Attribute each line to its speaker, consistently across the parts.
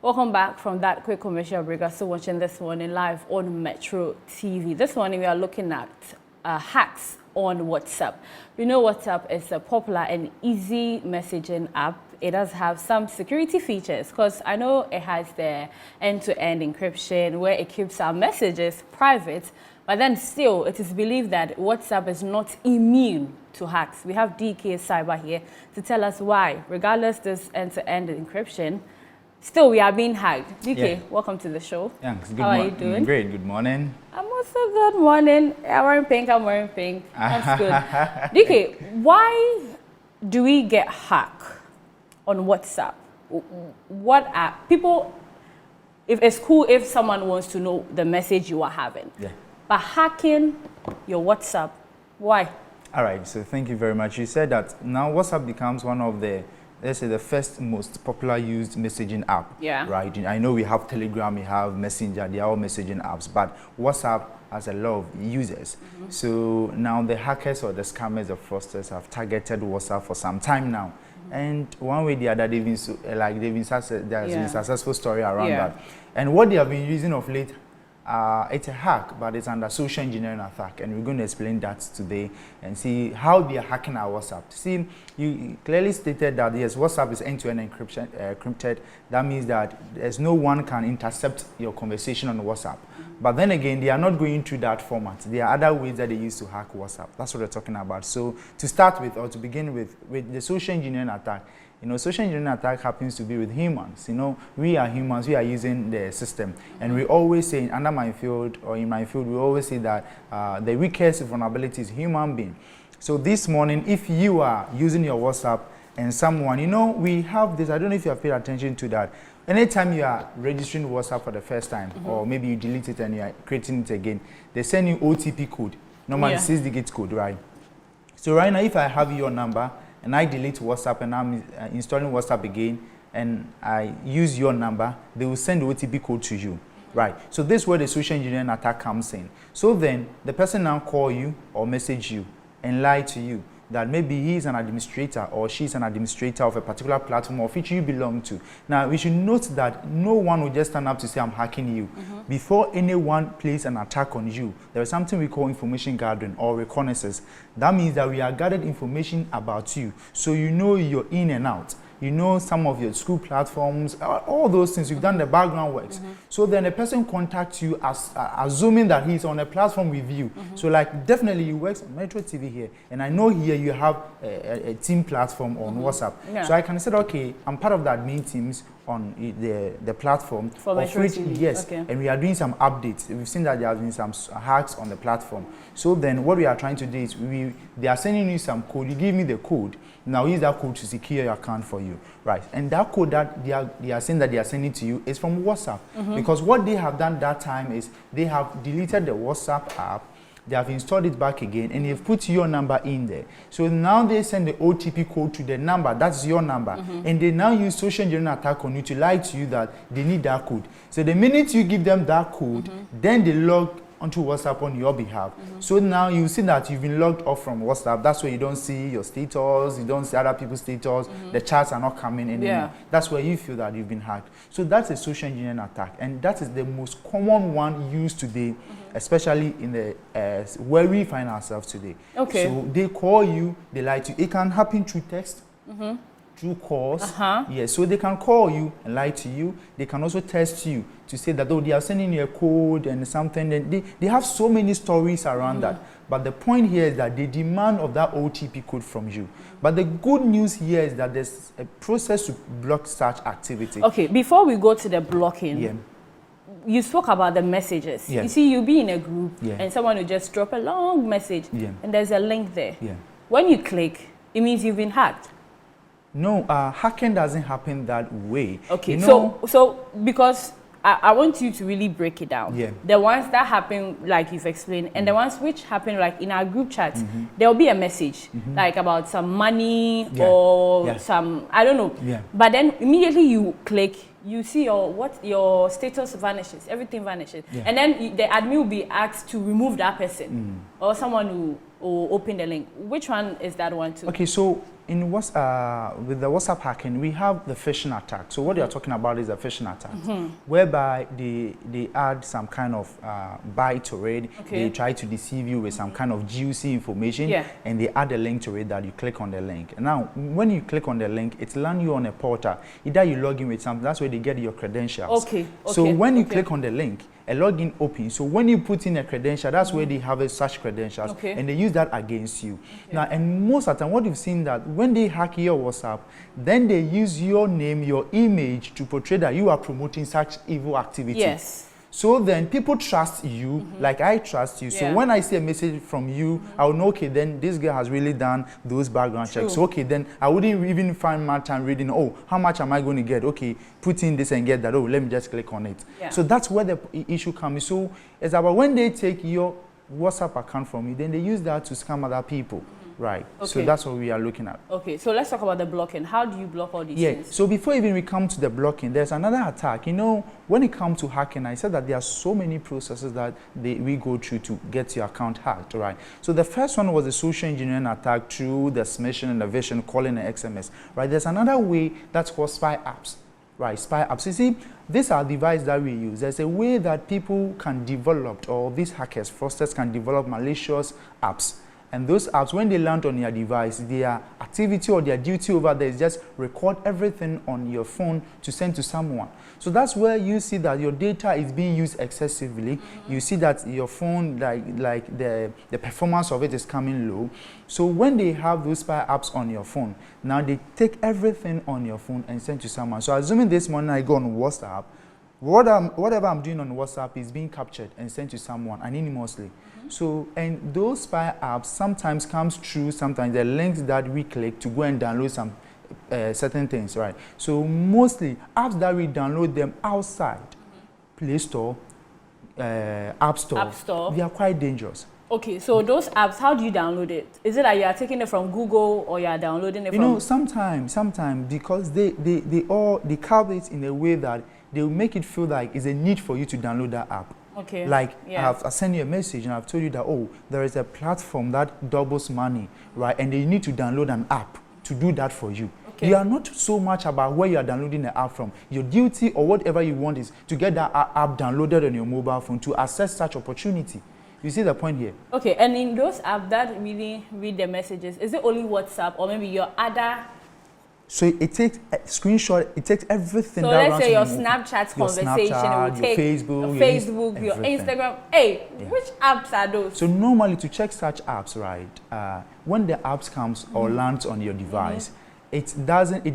Speaker 1: Welcome back from that quick commercial break. I'm still watching this morning live on Metro TV. This morning we are looking at hacks on WhatsApp. We know WhatsApp is a popular and easy messaging app. It does have some security features because I know it has the end-to-end encryption where it keeps our messages private, but then still it is believed that WhatsApp is not immune to hacks. We have DK Cyber here to tell us why, regardless this end-to-end encryption, still we are being hacked. DK, welcome to the show.
Speaker 2: Thanks.
Speaker 1: How are you doing?
Speaker 2: Great. Good morning.
Speaker 1: I'm also good morning. I'm wearing pink. That's good. DK, why do we get hacked on WhatsApp? What are people? If it's cool if someone wants to know the message you are having, but hacking your WhatsApp, why?
Speaker 2: All right. So thank you very much. You said that now WhatsApp becomes one of the, let's say, the first most popular used messaging app.
Speaker 1: Yeah.
Speaker 2: Right. I know we have Telegram, we have Messenger, they are all messaging apps, but WhatsApp has a lot of users. So now the hackers or the scammers, the fraudsters have targeted WhatsApp for some time now. And one way or the other, there's been successful story around that. And what they have been using of late, it's a hack, but it's under social engineering attack, and we're going to explain that today and see how they are hacking our WhatsApp. See, you clearly stated that yes, WhatsApp is end-to-end encrypted. That means that there's no one can intercept your conversation on WhatsApp. But then again, they are not going through that format. There are other ways that they use to hack WhatsApp. That's what we're talking about. So to start with, or to begin with the social engineering attack, social engineering attack happens to be with humans. We are humans, we are using the system. And we always say, under my field or in my field, we always say that the weakest vulnerability is human being. So this morning, if you are using your WhatsApp and someone, we have this, I don't know if you have paid attention to that. Anytime you are registering WhatsApp for the first time, or maybe you delete it and you are creating it again, they send you OTP code, normally 6-digit code, right? So right now, if I have your number, and I delete WhatsApp and I'm installing WhatsApp again, and I use your number, they will send the OTP code to you, right? So this is where the social engineering attack comes in. So then the person now call you or message you and lie to you that maybe he is an administrator or she's an administrator of a particular platform of which you belong to. Now, we should note that no one will just stand up to say, I'm hacking you. Before anyone places an attack on you, there is something we call information gathering or reconnaissance. That means that we are gathered information about you, so you know you're in and out. You know some of your school platforms, all those things. You've done the background works. So then a person contacts you assuming that he's on a platform with you. So like definitely you work on Metro TV here, and I know here you have a team platform on WhatsApp. So I can say, okay, I'm part of the admin teams on the platform.
Speaker 1: For Metro TV.
Speaker 2: Yes, and we are doing some updates. We've seen that there have been some hacks on the platform. So then what we are trying to do is they are sending you some code. You give me the code. Now use that code to secure your account for you, right? And that code that they are saying that they are sending to you is from WhatsApp, because what they have done that time is they have deleted the WhatsApp app, they have installed it back again, and they've put your number in there. So now they send the OTP code to the number, that's your number, and they now use social engineering attack on you to lie to you that they need that code. So the minute you give them that code, then they log onto WhatsApp on your behalf. So now you see that you've been logged off from WhatsApp. That's where you don't see your status, you don't see other people's status, the chats are not coming anymore. That's where you feel that you've been hacked. So that's a social engineering attack, and that is the most common one used today, especially in the where we find ourselves today. So they call you, they lie to you. It can happen through text, through calls. Yes, so they can call you and lie to you. They can also test you to say that, they are sending you a code and something. And they have so many stories around that. But the point here is that they demand of that OTP code from you. But the good news here is that there's a process to block such activity.
Speaker 1: Okay, before we go to the blocking, you spoke about the messages. You see, you'll be in a group and someone will just drop a long message and there's a link there. When you click, it means you've been hacked.
Speaker 2: No, hacking doesn't happen that way.
Speaker 1: Okay, so because I want you to really break it down. The ones that happen, like you've explained, and the ones which happen, like in our group chat, there will be a message, like about some money or some, I don't know. But then immediately you click, you see your status vanishes, everything vanishes. And then the admin will be asked to remove that person or someone who will open the link. Which one is that one too?
Speaker 2: Okay, so in with the WhatsApp hacking, we have the phishing attack. So what you are talking about is a phishing attack, whereby they add some kind of byte to it. They try to deceive you with some kind of juicy information, and they add a link to it that you click on the link. Now, when you click on the link, it lands you on a portal. Either you log in with something, that's where they get your credentials. So when you click on the link, a login opens. So when you put in a credential, that's where they have such credentials, and they use that against you. Now, and most of the time, what you've seen that when they hack your WhatsApp, then they use your name, your image to portray that you are promoting such evil activity. So then people trust you, like I trust you. So when I see a message from you, I'll know, okay, then this girl has really done those background checks. So, okay, then I wouldn't even find my time reading, oh, how much am I going to get? Okay, put in this and get that. Oh, let me just click on it. So that's where the issue comes. So it's about when they take your WhatsApp account from you, then they use that to scam other people. Right. So that's what we are looking at. So let's talk about the blocking. How do you block all these things? So before even we come to the blocking, there's another attack. You know, when it comes to hacking, I said that there are so many processes that we go through to get your account hacked, right? So the first one was the social engineering attack through the smishing and the vision, calling an XMS, right? There's another way that's called spy apps, right? Spy apps. You see, these are devices that we use. There's a way that people can develop, or these hackers, fraudsters can develop malicious apps. And those apps, when they land on your device, their activity or their duty over there is just record everything on your phone to send to someone. So that's where you see that your data is being used excessively. You see that your phone, like the performance of it is coming low. So when they have those spy apps on your phone, now they take everything on your phone and send to someone. So assuming this morning I go on WhatsApp, whatever I'm doing on WhatsApp is being captured and sent to someone anonymously. So, and those spy apps sometimes comes through, sometimes the links that we click to go and download some certain things, right? So mostly apps that we download them outside Play Store, App Store, they are quite dangerous.
Speaker 1: So those apps, how do you download it? Is it that you are taking it from Google or you are downloading it from?
Speaker 2: You know, sometimes because they carve it in a way that they will make it feel like it's a need for you to download that app. Like I've sent you a message and I've told you that, oh, there is a platform that doubles money, right? And they need to download an app to do that for you. You are not so much about where you are downloading the app from. Your duty or whatever you want is to get that app downloaded on your mobile phone to access such opportunity. You see the point here?
Speaker 1: And in those apps that really read the messages, is it only WhatsApp or maybe your other?
Speaker 2: So it takes a screenshot, it takes everything.
Speaker 1: So that let's say your Snapchat conversation, it will take Facebook, your Instagram. Which apps are those?
Speaker 2: So normally to check such apps, right, when the apps comes or lands on your device, it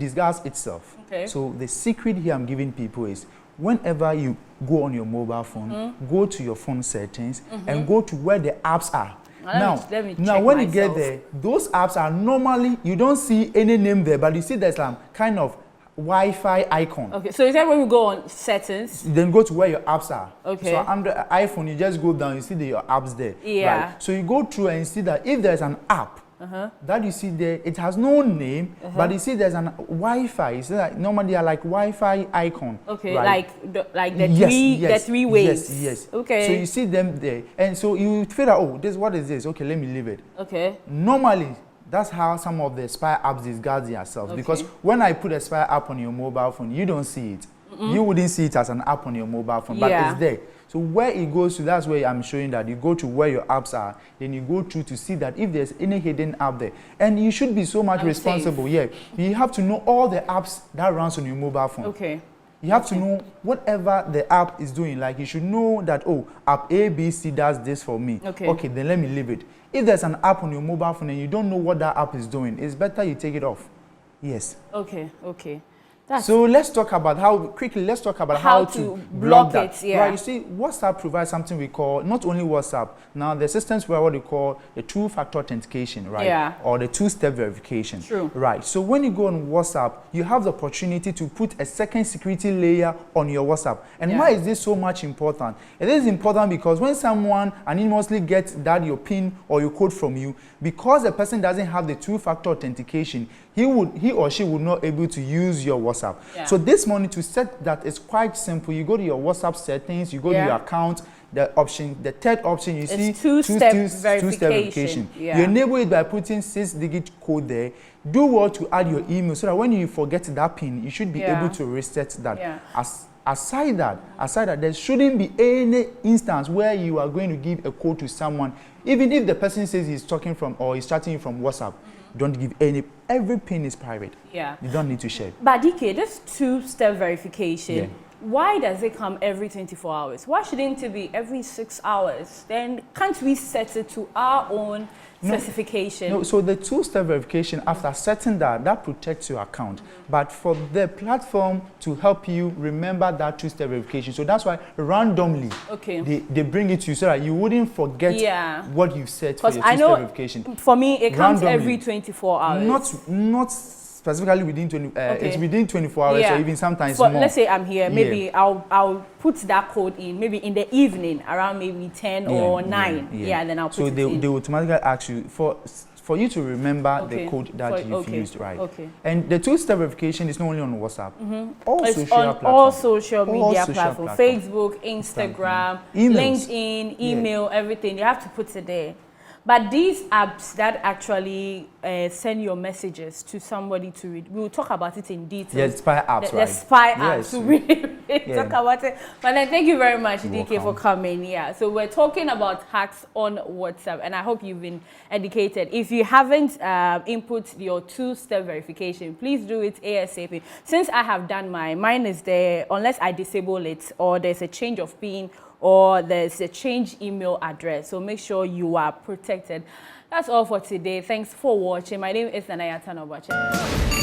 Speaker 2: disguises itself. So the secret here I'm giving people is whenever you go on your mobile phone, go to your phone settings and go to where the apps are. Now when you get there, those apps are normally, you don't see any name there, but you see there's some kind of Wi-Fi icon.
Speaker 1: So is that when we go on settings?
Speaker 2: Then go to where your apps are. So under iPhone, you just go down, you see your apps there. Right? So you go through and see that if there's an app that you see there, it has no name, but you see there's an Wi-Fi. You see that normally they are like Wi-Fi icon.
Speaker 1: Right? Like the three waves.
Speaker 2: So you see them there, and so you feel that, oh, what is this? Okay, let me leave it. Normally, that's how some of the spy apps disguise themselves. Because when I put a spy app on your mobile phone, you don't see it. You wouldn't see it as an app on your mobile phone, but it's there. So where it goes to, that's where I'm showing that you go to where your apps are, then you go through to see that if there's any hidden app there. And you should be so much responsible. You have to know all the apps that runs on your mobile phone. You have to know whatever the app is doing. Like you should know that, oh, app A, B, C does this for me. Okay, then let me leave it. If there's an app on your mobile phone and you don't know what that app is doing, it's better you take it off. Yes. So let's talk about how to block that. Right, you see, WhatsApp provides something we call, not only WhatsApp, now the systems were what we call the two-factor authentication, right? Or the two-step verification. Right, so when you go on WhatsApp, you have the opportunity to put a second security layer on your WhatsApp. And why is this so much important? It is important because when someone anonymously gets that your PIN or your code from you, because the person doesn't have the two-factor authentication, he or she would not able to use your WhatsApp. So this morning to set that is quite simple. You go to your WhatsApp settings, you go to your account, the third option, you see
Speaker 1: two-step
Speaker 2: two-step verification.
Speaker 1: Yeah.
Speaker 2: You enable it by putting 6-digit code there. Do what to add your email so that when you forget that PIN, you should be able to reset that.
Speaker 1: Yeah.
Speaker 2: Aside that, there shouldn't be any instance where you are going to give a code to someone, even if the person says he's talking from or he's chatting from WhatsApp. Don't give every PIN is private.
Speaker 1: Yeah.
Speaker 2: You don't need to share.
Speaker 1: But DK, this two-step verification, why does it come every 24 hours? Why shouldn't it be every 6 hours? Then can't we set it to our own specification?
Speaker 2: No, so the two-step verification, after setting that protects your account. But for the platform to help you remember that two-step verification, so that's why randomly they bring it to you so that you wouldn't forget what you set for your two-step verification.
Speaker 1: For me, it comes every 24 hours.
Speaker 2: Not specifically within 20. It's within 24 hours, or even sometimes more.
Speaker 1: Let's say I'm here, maybe I'll put that code in, maybe in the evening around maybe 10 or 9. Then I'll put it in. So they automatically
Speaker 2: ask you for you to remember the code that you've used, right? And the two-step verification is not only on WhatsApp.
Speaker 1: All social media platforms, Facebook, Instagram, LinkedIn, email, everything. You have to put it there. But these apps that actually send your messages to somebody to read, we'll talk about it in detail.
Speaker 2: Yeah, spy apps,
Speaker 1: the spy apps. So we talk about it. But then thank you very much, DK, for coming. Yeah, so we're talking about hacks on WhatsApp, and I hope you've been educated. If you haven't input your two-step verification, please do it ASAP. Since I have done mine is there, unless I disable it or there's a change of PIN or there's a change email address. So make sure you are protected. That's all for today. Thanks for watching. My name is Nanaya Tanobache.